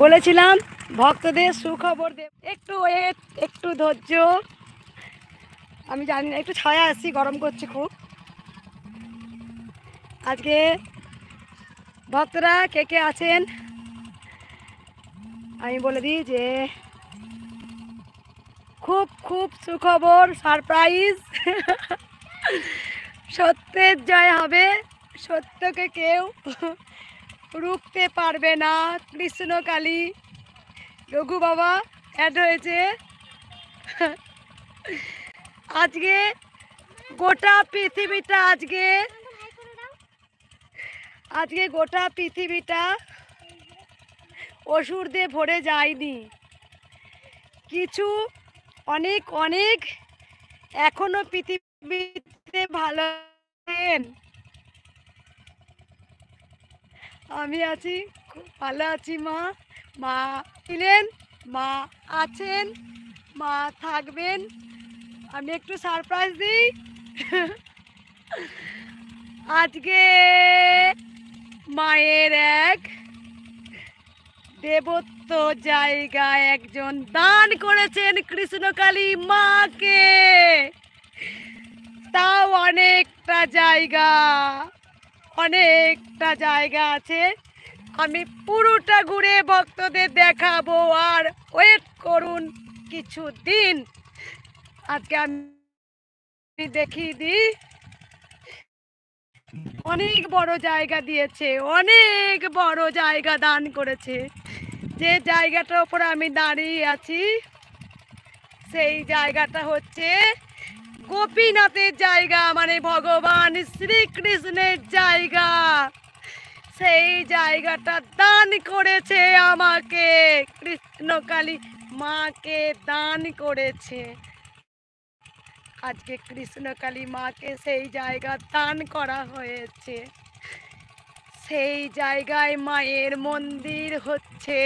বলেছিলাম ভক্তদের সুখবর দেব, একটু ওয়েট, একটু ধৈর্য। আমি জানি না, একটু ছায়া আসছি, গরম করছে খুব। আজকে ভক্তরা কে কে আছেন আমি বলে দিই যে খুব খুব সুখবর, সারপ্রাইজ। সত্যের জয় হবে, সত্যকে কেউ রুখতে পারবে না। কৃষ্ণকালী রঘু বাবা অ্যাড হয়েছে। আজকে গোটা পৃথিবীটা আজকে গোটা পৃথিবীটা অসুরদের ভরে যায়নি। কিছু অনেক অনেক এখনো পৃথিবীতে ভালো আছেন। আমি আছি, খুব ভালো আছি। মা মা ছিলেন, মা আছেন, মা থাকবেন। আমি একটু সারপ্রাইজ দিই। আজকে মায়ের এক দেবত্ব জায়গায় একজন দান করেছেন কৃষ্ণকালী মাকে। তাও অনেকটা জায়গা আছে। আমি পুরোটা ঘুরে ভক্তদের দেখাবো, আর ওয়েট করুন কিছু দিন। আজকে আমি দেখিয়ে দিই। অনেক বড় জায়গা দিয়েছে, অনেক বড় জায়গা দান করেছে। যে জায়গাটার উপর আমি দাঁড়িয়ে আছি সেই জায়গাটা হচ্ছে গোপীনাথের জায়গা, মানে ভগবান শ্রীকৃষ্ণের জায়গা। সেই জায়গাটা দান করেছে আমাকে, কৃষ্ণকালী মাকে দান করেছে। আজকে কৃষ্ণকালী মাকে সেই জায়গা দান করা হয়েছে। সেই জায়গায় মায়ের মন্দির হচ্ছে,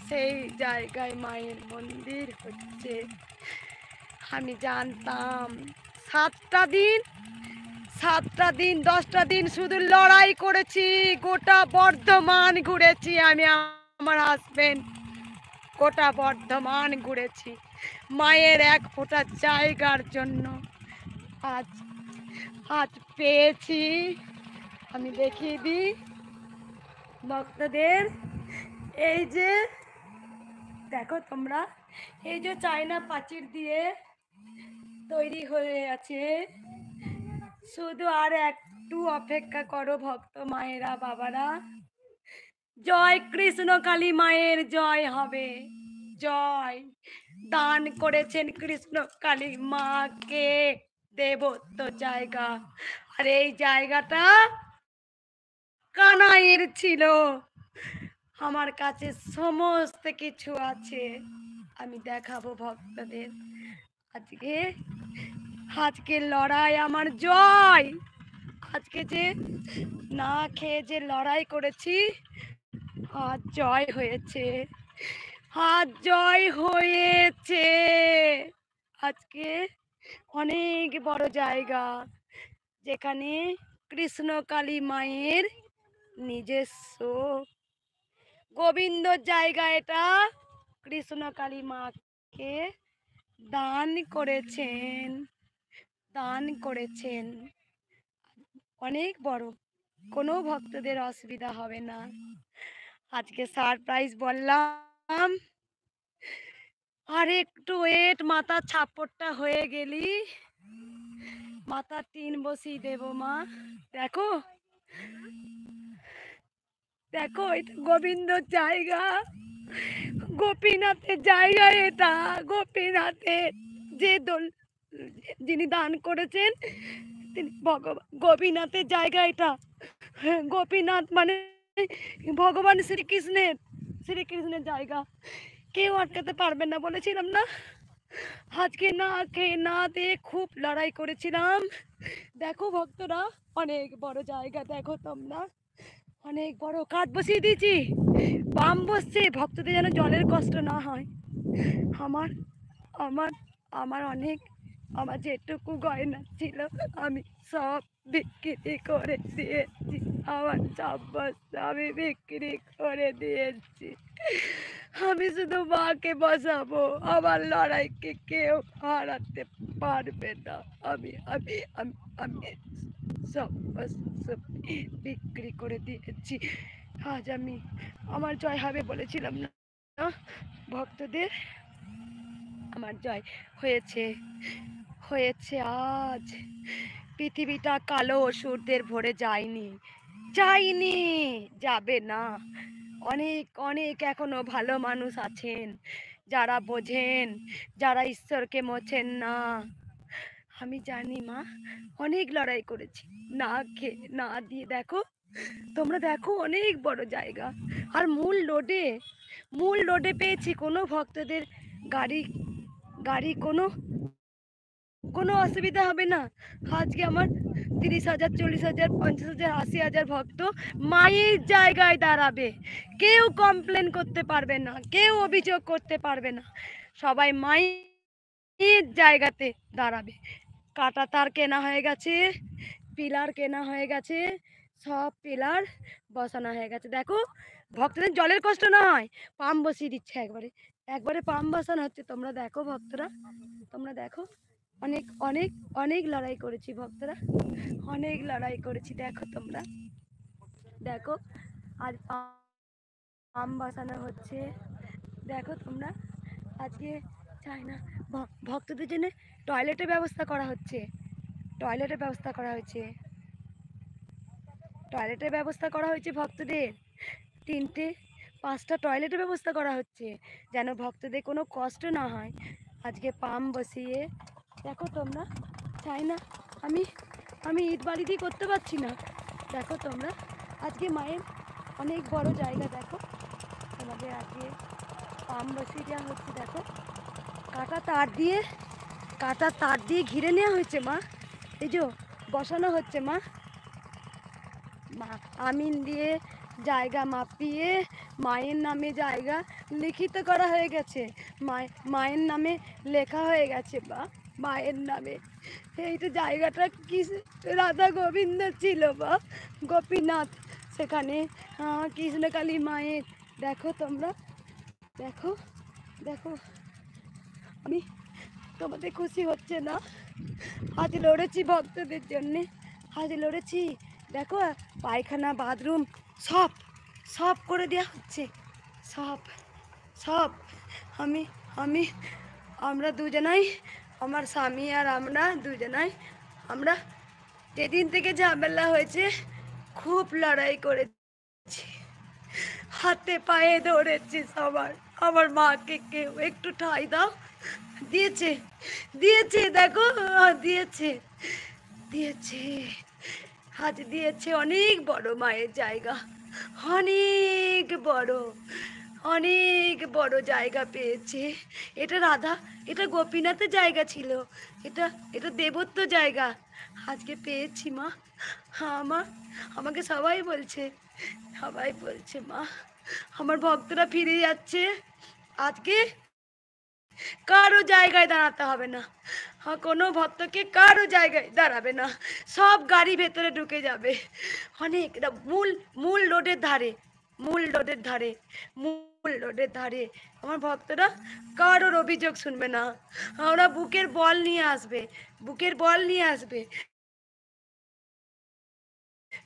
সেই জায়গায় মায়ের মন্দির হচ্ছে। আমি জানতাম 7টা দিন 10টা দিন শুধু লড়াই করেছি, গোটা বর্ধমান ঘুরেছি। আমি আমার হাজবেন্ড গোটা বর্ধমান ঘুরেছি মায়ের এক ফোঁটা জায়গার জন্য। আজ আজ পেয়েছি। আমি দেখিয়ে দিই ভক্তদের। এই যে দেখো তোমরা, এই যে চায়না প্রাচীর দিয়ে তৈরি হয়ে আছে। শুধু আর একটু অপেক্ষা করো ভক্ত মায়েরা, বাবারা। জয় কৃষ্ণকালী মায়ের জয় হবে, জয়। দান করেছেন কৃষ্ণকালী মাকে দেবত্ব জায়গা। আর এই জায়গাটা কানাইয়ের ছিল। আমার কাছে সমস্ত কিছু আছে, আমি দেখাবো ভক্তদের। আজকে লড়াই আমার জয়। আজকে যে না খেয়ে যে লড়াই করেছি, আজ জয় হয়েছে, আজ জয় হয়েছে। আজকে অনেক বড় জায়গা, যেখানে কৃষ্ণকালী মায়ের নিজস্ব গোবিন্দর জায়গা। এটা কৃষ্ণকালী মাকে দান করেছেন। অনেক বড়, কোনো ভক্তদের অসুবিধা হবে না। আজকে সারপ্রাইজ বললাম, আর একটু ওয়েট। মাথার ছাপ্পরটা হয়ে গেলি মাথার টিন বসিয়ে দেবো। মা দেখো, দেখো, এটা গোবিন্দর জায়গা, গোপীনাথের জায়গা। এটা গোপীনাথের যে যিনি দান করেছেন তিনি ভগবান। গোপীনাথের জায়গা এটা। গোপীনাথ মানে ভগবান শ্রীকৃষ্ণের জায়গা। কেউ আটকাতে পারবে না, বলেছিলাম না। আজকে না খেয়ে না দিয়ে খুব লড়াই করেছিলাম। দেখো ভক্তরা, অনেক বড় জায়গা। দেখো তোমরা, অনেক বড় কাঠ বসিয়ে দিয়েছি, বাম বসছে, ভক্তদের যেন জলের কষ্ট না হয়। আমার আমার আমার অনেক আমার যেটুকু গয়না ছিল আমি সব বিক্রি করে দিয়েছি। আমার সব বস্তা আমি বিক্রি করে দিয়েছি। আমি শুধু মাকে বসাবো, আমার লড়াইকে কেউ হারাতে পারবে না। আমি আমি আমি আমি সব বস্তা বিক্রি করে দিয়েছি। আজ আমি আমার জয় হবে বলেছিলাম না ভক্তদের, আমার জয় হয়েছে। হয়েছে আজ। পৃথিবীটা কালো অসুরদের ভরে যায়নি, যায়নি, যাবে না। অনেক অনেক এখনো ভালো মানুষ আছেন যারা বোঝেন, যারা ঈশ্বরকে মোছেন না। আমি জানি মা, অনেক লড়াই করেছি, না খেয়ে না দিয়ে। দেখো তোমরা, দেখো অনেক বড় জায়গা। আর মূল রোডে পেয়েছি। কোনো ভক্তদের গাড়ি গাড়ি কোনো কোনো অসুবিধা হবে না। আজকে আমার 30,000, 40,000, 50,000, 80,000 ভক্ত মায়ের জায়গায় দাঁড়াবে। কেউ কমপ্লেন করতে পারবে না, কেউ অভিযোগ করতে পারবে না। সবাই মায়ের জায়গাতে দাঁড়াবে। কাটা তার কেনা হয়ে গেছে, পিলার কেনা হয়ে গেছে, সব পিলার বসানো হয়ে গেছে। দেখো ভক্তদের জলের কষ্ট না হয়, পাম্প বসিয়ে দিচ্ছে একবারে, একবারে পাম্প বসানো হচ্ছে। তোমরা দেখো ভক্তরা, তোমরা দেখো। অনেক অনেক অনেক লড়াই করেছি ভক্তরা, অনেক লড়াই করেছি। দেখো তোমরা, দেখো আজ পাম্প বসানো হচ্ছে। দেখো তোমরা, আজকে চাই না ভক্তদের জন্য টয়লেটের ব্যবস্থা করা হচ্ছে, টয়লেটের ব্যবস্থা করা হয়েছে, টয়লেটের ব্যবস্থা করা হয়েছে ভক্তদের। 3টে 5টা টয়লেটের ব্যবস্থা করা হচ্ছে যেন ভক্তদের কোনো কষ্ট না হয়। আজকে পাম্প বসিয়ে, দেখো তোমরা, চাই না আমি আমি ইট বাড়ি দিয়ে করতে পারছি না। দেখো তোমরা, আজকে মায়ের অনেক বড় জায়গা। দেখো তোমাদের আজকে পাম্প বসিয়ে দেওয়া হচ্ছে। দেখো কাটা তার দিয়ে ঘিরে নেওয়া হয়েছে মা। এই যে বসানো হচ্ছে মা, আমিন দিয়ে জায়গা মাপিয়ে মায়ের নামে জায়গা লিখিত করা হয়ে গেছে। মায়ের নামে লেখা হয়ে গেছে বা মায়ের নামে। এই তো জায়গাটা কি রাধা গোবিন্দ ছিল বা গোপীনাথ, সেখানে কৃষ্ণকালী মায়ের। দেখো তোমরা, দেখো দেখো, আমি তোমাদের খুশি হচ্ছে না? আজ লড়েছি ভক্তদের জন্যে, আজ লড়েছি। দেখো পায়খানা বাথরুম সব সব করে দেওয়া হচ্ছে, সব সব। আমি আমি আমরা দুজনাই, আমার স্বামী আর আমরা দুজনাই, আমরা যেদিন থেকে ঝামেলা হয়েছে খুব লড়াই করেছি, হাতে পায়ে ধরেছি সবার। আমার মাকে কেউ একটু ঠাঁই দাও, দিয়েছে দিয়েছে। দেখো দিয়েছে দিয়েছে, আজ দিয়েছে অনেক বড় মায়ের জায়গা, অনেক বড়, অনেক বড় জায়গা পেয়েছে। এটা রাধা, এটা গোপীনাথের জায়গা ছিল, এটা এটা দেবত্ব জায়গা। আজকে পেয়েছি মা। মা, আমাকে সবাই বলছে, সবাই বলছে মা আমার ভক্তরা ফিরে যাচ্ছে। আজকে কারো জায়গায় দাঁড়াতে হবে না, কোনো ভক্তকে কারো জায়গায় দাঁড়াবে না, সব গাড়ি ভেতরে ঢুকে যাবে। অনেক মূল মূল রোডের ধারে, মূল রোডের ধারে, মূল রোডের ধারে আমার ভক্তরা কারোর অভিযোগ শুনবে না। ওরা বুকের বল নিয়ে আসবে, বুকের বল নিয়ে আসবে।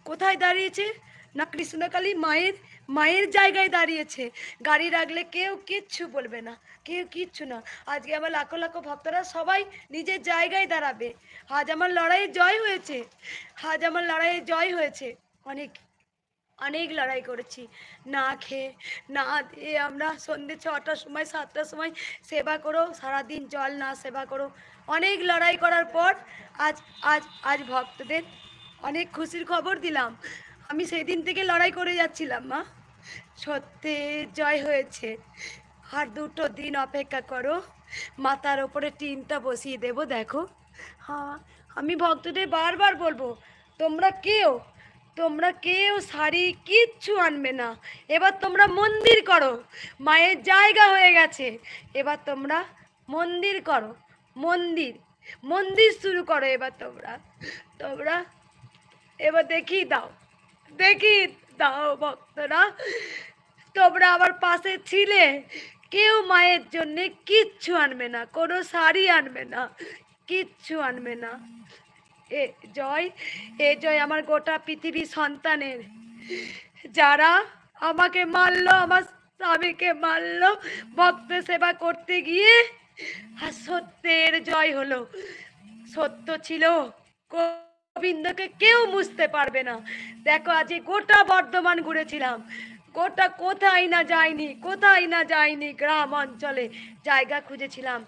কোথায় দাঁড়িয়েছে না, কৃষ্ণকালী মায়ের মায়ের জায়গায় দাঁড়িয়েছে। গাড়ি রাখলে কেউ কিচ্ছু বলবে না, কেউ কিচ্ছু না। আজকে আমার লাখো লাখো ভক্তরা সবাই নিজের জায়গায় দাঁড়াবে। আজ আমার লড়াইয়ে জয় হয়েছে, আজ আমার লড়াইয়ে জয় হয়েছে। অনেক অনেক লড়াই করেছি, না খেয়ে না দিয়ে। আমরা সন্ধ্যে 6টার সময় 7টার সময় সেবা করো, সারাদিন জল না সেবা করো। অনেক লড়াই করার পর আজ আজ আজ ভক্তদের অনেক খুশির খবর দিলাম। আমি সেই দিন থেকে লড়াই করে যাচ্ছিলাম মা, সত্যি জয় হয়েছে। আর 2টো দিন অপেক্ষা করো, মাথার ওপরে টিনটা বসিয়ে দেবো। দেখো হ্যাঁ, আমি ভক্তদের বারবার বলবো, তোমরা কেউ শাড়ি কিচ্ছু আনবে না। এবার তোমরা মন্দির করো, মায়ের জায়গা হয়ে গেছে, এবার তোমরা মন্দির করো, মন্দির। মন্দির শুরু করো এবার তোমরা তোমরা এবার দেখিয়ে দাও ভক্তরা, তোমরা আমার পাশে ছিলে। কেউ মায়ের জন্য কিচ্ছু আনবে না, কোনো শাড়ি আনবে না, কিচ্ছু আনবে না। এ জয় আমার গোটা পৃথিবী সন্তানের, যারা আমাকে মারলো, আমার স্বামীকে মারলো ভক্ত সেবা করতে গিয়ে, আর সত্যের জয় হলো। সত্য ছিল, গোবিন্দকে কেউ মুছতে পারবে না। দেখো আজ গোটা বর্ধমান ঘুরেছিলাম, গোটা কোথায় না যায়নি গ্রাম অঞ্চলে জায়গা খুঁজেছিলাম।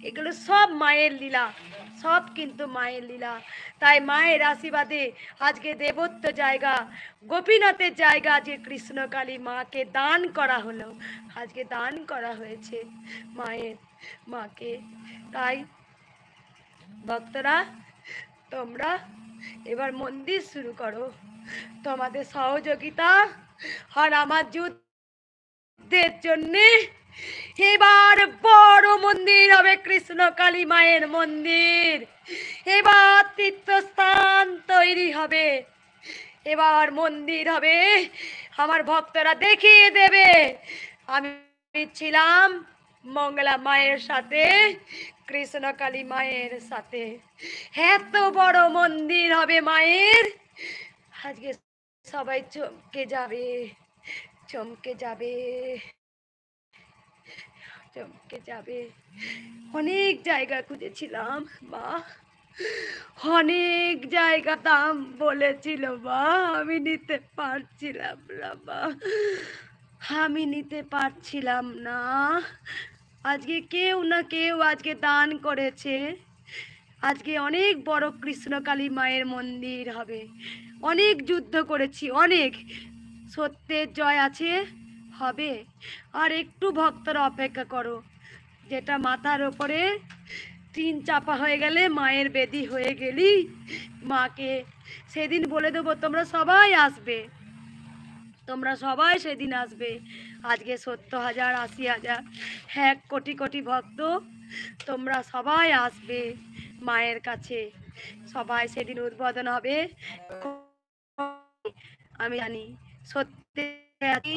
এগুলো সব মায়ের লীলা, সব কিন্তু মায়ের লীলা। তাই মায়ের আশীর্বাদে আজকে দেবত্ব জায়গা, গোপীনাথের জায়গা আজকে কৃষ্ণকালী মাকে দান করা হলো, আজকে দান করা হয়েছে মাকে। তাই ভক্তরা তোমরা এবার মন্দির শুরু করো, তোমাদের সহযোগিতা আর আমার যুদ্ধের জন্য এবার বড় মন্দির হবে কৃষ্ণকালী মায়ের মন্দির। এবার তীর্থস্থান তৈরি হবে, এবার মন্দির হবে, আমার ভক্তরা দেখিয়ে দেবে আমি ছিলাম মঙ্গলা মায়ের সাথে, কৃষ্ণকালী মায়ের সাথে। এত বড় মন্দির হবে মায়ের, আজকে সবাই চমকে যাবে, অনেক জায়গা খুঁজেছিলাম মা, অনেক জায়গা দাম বলেছিল মা, আমি নিতে পারছিলাম না মা, আমি নিতে পারছিলাম না। আজকে কেউ না কেউ আজকে দান করেছে, আজকে অনেক বড় কৃষ্ণকালী মায়ের মন্দির হবে। অনেক যুদ্ধ করেছি, অনেক, সত্যের জয় আছে, হবে। আর একটু ভক্তরা অপেক্ষা করো, যেটা মাথার ওপরে তিন চাপা হয়ে গেলে মায়ের বেদি হয়ে গেলি, মাকে সেদিন বলে দেবো তোমরা সবাই আসবে, তোমরা সবাই সেদিন আসবে। আজকে 70,000 80,000 1 কোটি কোটি ভক্ত, তোমরা সবাই আসবে মায়ের কাছে, সবাই সেদিন উদ্বোধন হবে। আমি জানি সত্যি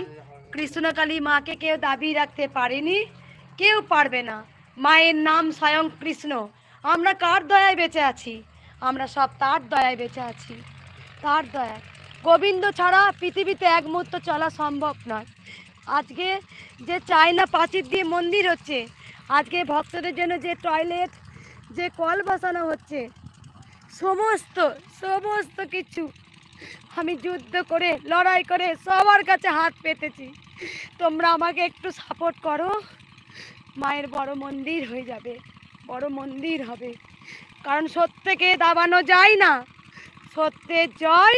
কৃষ্ণকালী মাকে কেউ দাবি রাখতে পারেনি, কেউ পারবে না। মায়ের নাম স্বয়ং কৃষ্ণ, আমরা কার দয়ায় বেঁচে আছি? আমরা সব তার দয়ায় বেঁচে আছি, তার দয়ায়। গোবিন্দ ছাড়া পৃথিবীতে এক মুহূর্ত চলা সম্ভব নয়। আজকে যে চায়না প্রাচীর দিয়ে মন্দির হচ্ছে, আজকে ভক্তদের জন্য যে টয়লেট, যে কল বসানো হচ্ছে, সমস্ত কিছু আমি যুদ্ধ করে লড়াই করে সবার কাছে হাত পেতেছি। তোমরা আমাকে একটু সাপোর্ট করো, মায়ের বড় মন্দির হয়ে যাবে, বড় মন্দির হবে। কারণ সত্যকে দাবানো যায় না, সত্যের জয়